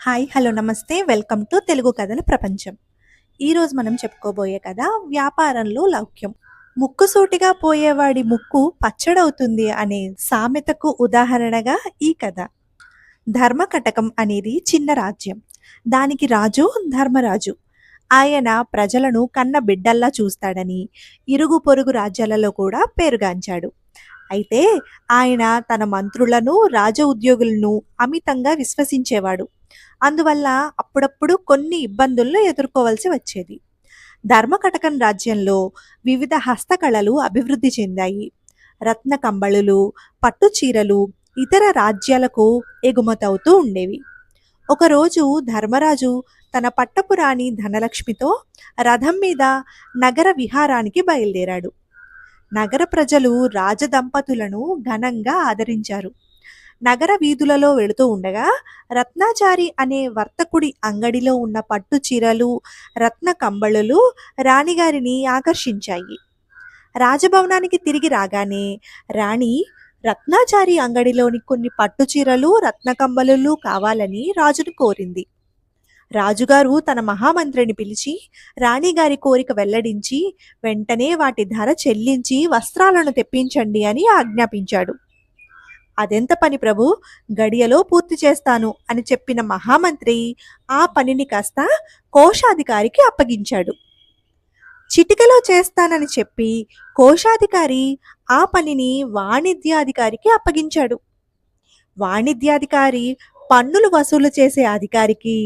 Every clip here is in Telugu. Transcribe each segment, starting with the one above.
హాయ్ హలో నమస్తే వెల్కమ్ టు తెలుగు కథల ప్రపంచం. ఈరోజు మనం చెప్పుకోబోయే కథ వ్యాపారంలో లౌక్యం. ముక్కుసూటిగా పోయేవాడి ముక్కు పచ్చడవుతుంది అనే సామెతకు ఉదాహరణగా ఈ కథ. ధర్మకటకం అనేది చిన్న రాజ్యం. దానికి రాజు ధర్మరాజు. ఆయన ప్రజలను కన్న బిడ్డల్లా చూస్తాడని ఇరుగు పొరుగు రాజ్యాలలో కూడా పేరుగాంచాడు. అయితే ఆయన తన మంత్రులను రాజ ఉద్యోగులను అమితంగా విశ్వసించేవాడు. అందువల్ల అప్పుడప్పుడు కొన్ని ఇబ్బందులను ఎదుర్కోవలసి వచ్చేది. ధర్మకటకం రాజ్యంలో వివిధ హస్తకళలు అభివృద్ధి చెందాయి. రత్న కంబళులు, పట్టు చీరలు ఇతర రాజ్యాలకు ఎగుమతవుతూ ఉండేవి. ఒకరోజు ధర్మరాజు తన పట్టపురాణి ధనలక్ష్మితో రథం మీద నగర విహారానికి బయలుదేరాడు. నగర ప్రజలు రాజదంపతులను ఘనంగా ఆదరించారు. నగర వీధులలో వెళుతూ ఉండగా రత్నాచారి అనే వర్తకుడి అంగడిలో ఉన్న పట్టు చీరలు, రత్న కంబళులు రాణిగారిని ఆకర్షించాయి. రాజభవనానికి తిరిగి రాగానే రాణి రత్నాచారి అంగడిలోని కొన్ని పట్టు చీరలు, రత్న కంబళులు కావాలని రాజును కోరింది. రాజుగారు తన మహామంత్రిని పిలిచి రాణిగారి కోరిక వెల్లడించి వెంటనే వాటి ధర చెల్లించి వస్త్రాలను తెప్పించండి అని ఆజ్ఞాపించాడు. అదెంత పని ప్రభు, గడియలో పూర్తి చేస్తాను అని చెప్పిన మహామంత్రి ఆ పనిని కాస్త కోశాధికారికి అప్పగించాడు. చిటికలో చేస్తానని చెప్పి కోశాధికారి ఆ పనిని వాణిజ్యాధికారికి అప్పగించాడు. వాణిజ్యాధికారి పన్నులు వసూలు చేసే అధికారికి,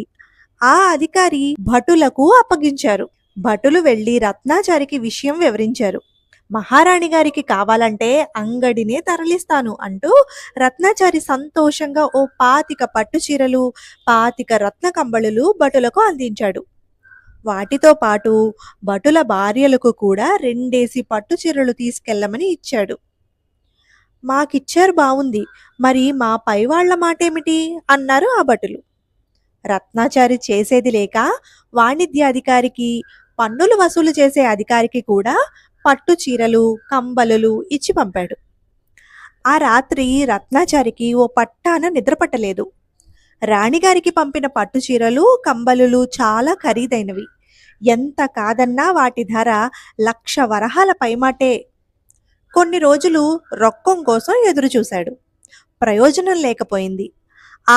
ఆ అధికారి భటులకు అప్పగించారు. భటులు వెళ్లి రత్నాచారికి విషయం వివరించారు. మహారాణి గారికి కావాలంటే అంగడినే తరలిస్తాను అంటూ రత్నాచారి సంతోషంగా ఓ 25 పట్టు చీరలు, 25 రత్న కంబళులు భటులకు అందించాడు. వాటితో పాటు భటుల భార్యలకు కూడా 2 పట్టు చీరలు తీసుకెళ్లమని ఇచ్చాడు. మాకిచ్చారు బావుంది, మరి మా పైవాళ్ల మాటేమిటి అన్నారు ఆ భటులు. రత్నాచారి చేసేది లేక వాణిజ్యాధికారికి, పన్నులు వసూలు చేసే అధికారికి కూడా పట్టు చీరలు, కంబలులు ఇచ్చి పంపాడు. ఆ రాత్రి రత్నాచారికి ఓ పట్టాన నిద్రపట్టలేదు. రాణిగారికి పంపిన పట్టు చీరలు, కంబలులు చాలా ఖరీదైనవి. ఎంత కాదన్నా వాటి ధర 1,00,000 వరహాల పైమాటే. కొన్ని రోజులు రొక్కం కోసం ఎదురుచూశాడు. ప్రయోజనం లేకపోయింది.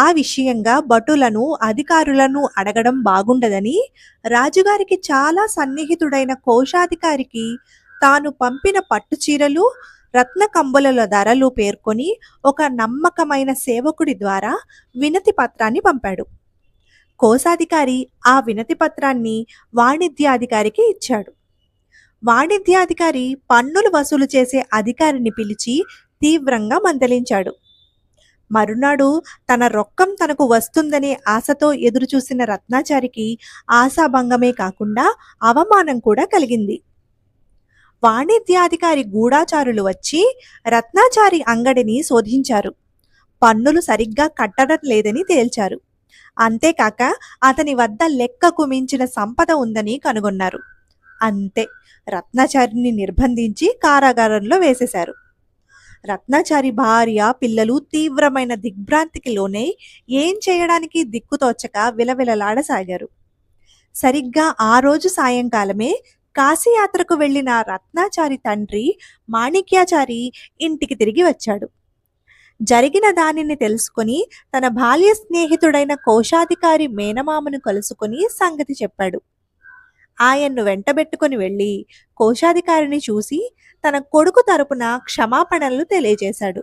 ఆ విషయంగా భటులను, అధికారులను అడగడం బాగుండదని రాజుగారికి చాలా సన్నిహితుడైన కోశాధికారికి తాను పంపిన పట్టు చీరలు, రత్న కంబళుల ధరలు పేర్కొని ఒక నమ్మకమైన సేవకుడి ద్వారా వినతి పత్రాన్ని పంపాడు. కోశాధికారి ఆ వినతి పత్రాన్ని వాణిజ్యాధికారికి ఇచ్చాడు. వాణిజ్యాధికారి పన్నులు వసూలు చేసే అధికారిని పిలిచి తీవ్రంగా మందలించాడు. మరునాడు తన రొక్కం తనకు వస్తుందనే ఆశతో ఎదురుచూసిన రత్నాచారికి ఆశాభంగమే కాకుండా అవమానం కూడా కలిగింది. వాణిజ్యాధికారి గూఢాచారులు వచ్చి రత్నాచారి అంగడిని శోధించారు. పన్నులు సరిగ్గా కట్టడం లేదని తేల్చారు. అంతేకాక అతని వద్ద లెక్కకు మించిన సంపద ఉందని కనుగొన్నారు. అంతే, రత్నాచారిని నిర్బంధించి కారాగారంలో వేసేశారు. రత్నాచారి భార్య, పిల్లలు తీవ్రమైన దిగ్భ్రాంతికి లోనై ఏం చేయడానికి దిక్కుతోచక విలవిలలాడసాగారు. సరిగ్గా ఆ రోజు సాయంకాలమే కాశీయాత్రకు వెళ్లిన రత్నాచారి తండ్రి మాణిక్యాచారి ఇంటికి తిరిగి వచ్చాడు. జరిగిన దానిని తెలుసుకొని తన బాల్య స్నేహితుడైన కోశాధికారి మేనమామను కలుసుకొని సంగతి చెప్పాడు. ఆయన్ను వెంటబెట్టుకుని వెళ్ళి కోశాధికారిని చూసి తన కొడుకు తరపున క్షమాపణలు తెలియజేశాడు.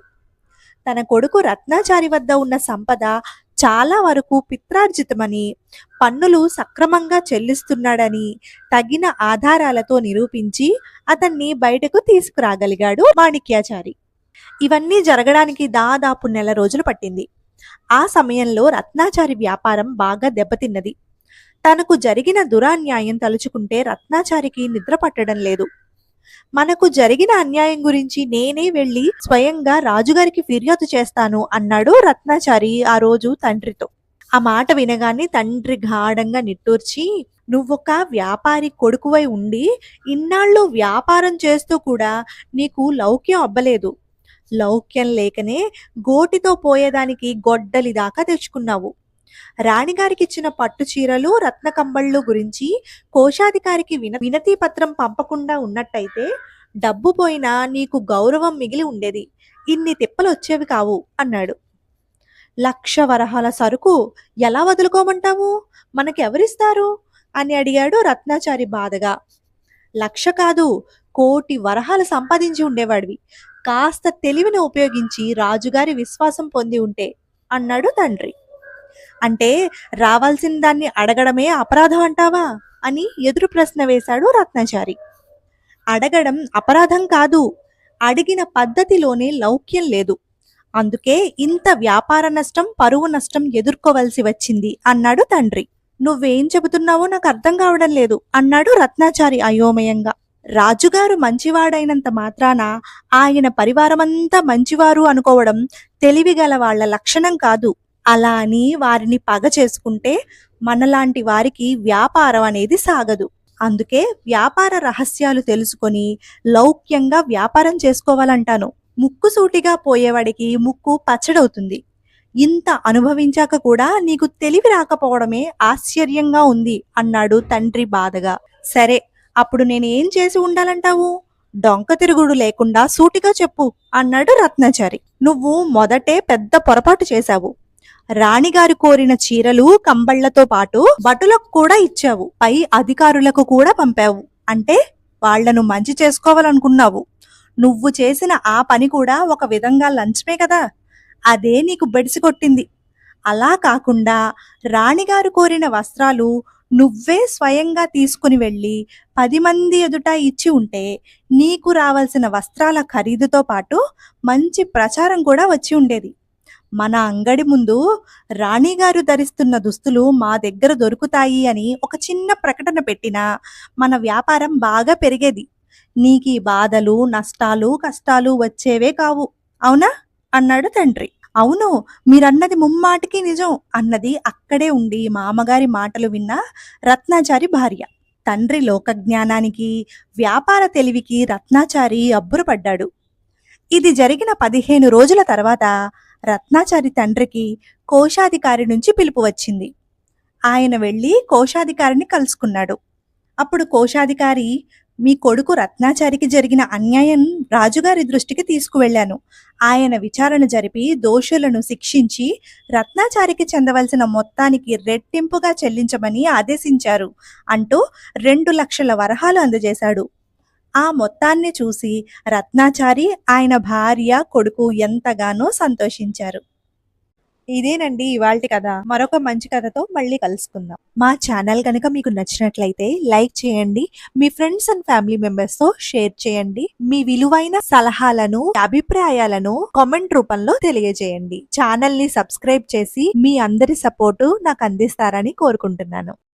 తన కొడుకు రత్నాచారి వద్ద ఉన్న సంపద చాలా వరకు పిత్రార్జితమని, పన్నులు సక్రమంగా చెల్లిస్తున్నాడని తగిన ఆధారాలతో నిరూపించి అతన్ని బయటకు తీసుకురాగలిగాడు మాణిక్యాచారి. ఇవన్నీ జరగడానికి దాదాపు 1 నెల రోజులు పట్టింది. ఆ సమయంలో రత్నాచారి వ్యాపారం బాగా దెబ్బతిన్నది. తనకు జరిగిన దురాన్యాయం తలుచుకుంటే రత్నాచారికి నిద్ర పట్టడం లేదు. మనకు జరిగిన అన్యాయం గురించి నేనే వెళ్ళి స్వయంగా రాజుగారికి ఫిర్యాదు చేస్తాను అన్నాడు రత్నాచారి ఆ రోజు తండ్రితో. ఆ మాట వినగానే తండ్రి గాఢంగా నిట్టూర్చి, నువ్వొక వ్యాపారి కొడుకువై ఉండి ఇన్నాళ్ళు వ్యాపారం చేస్తూ కూడా నీకు లౌక్యం అబ్బలేదు. లౌక్యం లేకనే గోటితో పోయేదానికి గొడ్డలి దాకా తెచ్చుకున్నావు. రాణిగారికిచ్చిన పట్టు చీరలు, రత్న కంబళ్ళు గురించి కోశాధికారికి వినతి పత్రం పంపకుండా ఉన్నట్టయితే డబ్బు పోయినా నీకు గౌరవం మిగిలి ఉండేది. ఇన్ని తిప్పలొచ్చేవి కావు అన్నాడు. 1,00,000 వరహాల సరుకు ఎలా వదులుకోమంటావు? మనకెవరిస్తారు? అని అడిగాడు రత్నాచారి బాధగా. 1,00,000 కాదు, 1,00,00,000 వరహాలు సంపాదించి ఉండేవాడివి. కాస్త తెలివిని ఉపయోగించి రాజుగారి విశ్వాసం పొంది ఉంటే అన్నాడు తండ్రి. అంటే రావాల్సిన దాన్ని అడగడమే అపరాధం అంటావా? అని ఎదురు ప్రశ్న వేశాడు రత్నాచారి. అడగడం అపరాధం కాదు, అడిగిన పద్ధతిలోనే లౌక్యం లేదు. అందుకే ఇంత వ్యాపార నష్టం, పరువు నష్టం ఎదుర్కోవలసి వచ్చింది అన్నాడు తండ్రి. నువ్వేం చెబుతున్నావో నాకు అర్థం కావడం లేదు అన్నాడు రత్నాచారి అయోమయంగా. రాజుగారు మంచివాడైనంత మాత్రాన ఆయన పరివారమంతా మంచివారు అనుకోవడం తెలివిగల వాళ్ల లక్షణం కాదు. అలా అని వారిని పగ చేసుకుంటే మనలాంటి వారికి వ్యాపారం అనేది సాగదు. అందుకే వ్యాపార రహస్యాలు తెలుసుకొని లౌక్యంగా వ్యాపారం చేసుకోవాలంటాను. ముక్కుసూటిగా పోయేవాడికి ముక్కు పచ్చడవుతుంది. ఇంత అనుభవించాక కూడా నీకు తెలివి రాకపోవడమే ఆశ్చర్యంగా ఉంది అన్నాడు తండ్రి బాధగా. సరే, అప్పుడు నేనేం చేసి ఉండాలంటావు? డొంక తిరుగుడు లేకుండా సూటిగా చెప్పు అన్నాడు రత్నాచారి. నువ్వు మొదటే పెద్ద పొరపాటు చేశావు. రాణిగారు కోరిన చీరలు, కంబళ్లతో పాటు భటులకు కూడా ఇచ్చావు. పై అధికారులకు కూడా పంపావు. అంటే వాళ్లను మంచి చేసుకోవాలనుకున్నావు. నువ్వు చేసిన ఆ పని కూడా ఒక విధంగా లంచమే కదా. అదే నీకు బెడిసి కొట్టింది. అలా కాకుండా రాణిగారు కోరిన వస్త్రాలు నువ్వే స్వయంగా తీసుకుని వెళ్ళి 10 మంది ఎదుట ఇచ్చి ఉంటే నీకు రావాల్సిన వస్త్రాల ఖరీదుతో పాటు మంచి ప్రచారం కూడా వచ్చి ఉండేది. మన అంగడి ముందు రాణిగారు ధరిస్తున్న దుస్తులు మా దగ్గర దొరుకుతాయి అని ఒక చిన్న ప్రకటన పెట్టినా మన వ్యాపారం బాగా పెరిగేది. నీకీ బాధలు, నష్టాలు, కష్టాలు వచ్చేవే కావు. అవునా అన్నాడు తండ్రి. అవును, మీరన్నది ముమ్మాటికి నిజం అన్నది అక్కడే ఉండి మామగారి మాటలు విన్న రత్నాచారి భార్య. తండ్రి లోకజ్ఞానానికి, వ్యాపార తెలివికి రత్నాచారి అబ్బురపడ్డాడు. ఇది జరిగిన 15 రోజుల తర్వాత రత్నాచారి తండ్రికి కోశాధికారి నుంచి పిలుపు వచ్చింది. ఆయన వెళ్ళి కోశాధికారిని కలుసుకున్నాడు. అప్పుడు కోశాధికారి, మీ కొడుకు రత్నాచారికి జరిగిన అన్యాయం రాజుగారి దృష్టికి తీసుకువెళ్లాను. ఆయన విచారణ జరిపి దోషులను శిక్షించి రత్నాచారికి చెందవలసిన మొత్తానికి రెట్టింపుగా చెల్లించమని ఆదేశించారు అంటూ 2,00,000 వరహాలు అందజేశాడు. ఆ మొత్తాన్ని చూసి రత్నాచారి, ఆయన భార్య, కొడుకు ఎంతగానో సంతోషించారు. ఇదేనండి ఇవాల్టి కథ. మరొక మంచి కథతో మళ్ళీ కలుసుకుందాం. మా ఛానల్ కనుక మీకు నచ్చినట్లయితే లైక్ చేయండి. మీ ఫ్రెండ్స్ అండ్ ఫ్యామిలీ మెంబర్స్ తో షేర్ చేయండి. మీ విలువైన సలహాలను, అభిప్రాయాలను కామెంట్ రూపంలో తెలియజేయండి. ఛానల్ ని సబ్స్క్రైబ్ చేసి మీ అందరి సపోర్టు నాకు అందిస్తారని కోరుకుంటున్నాను.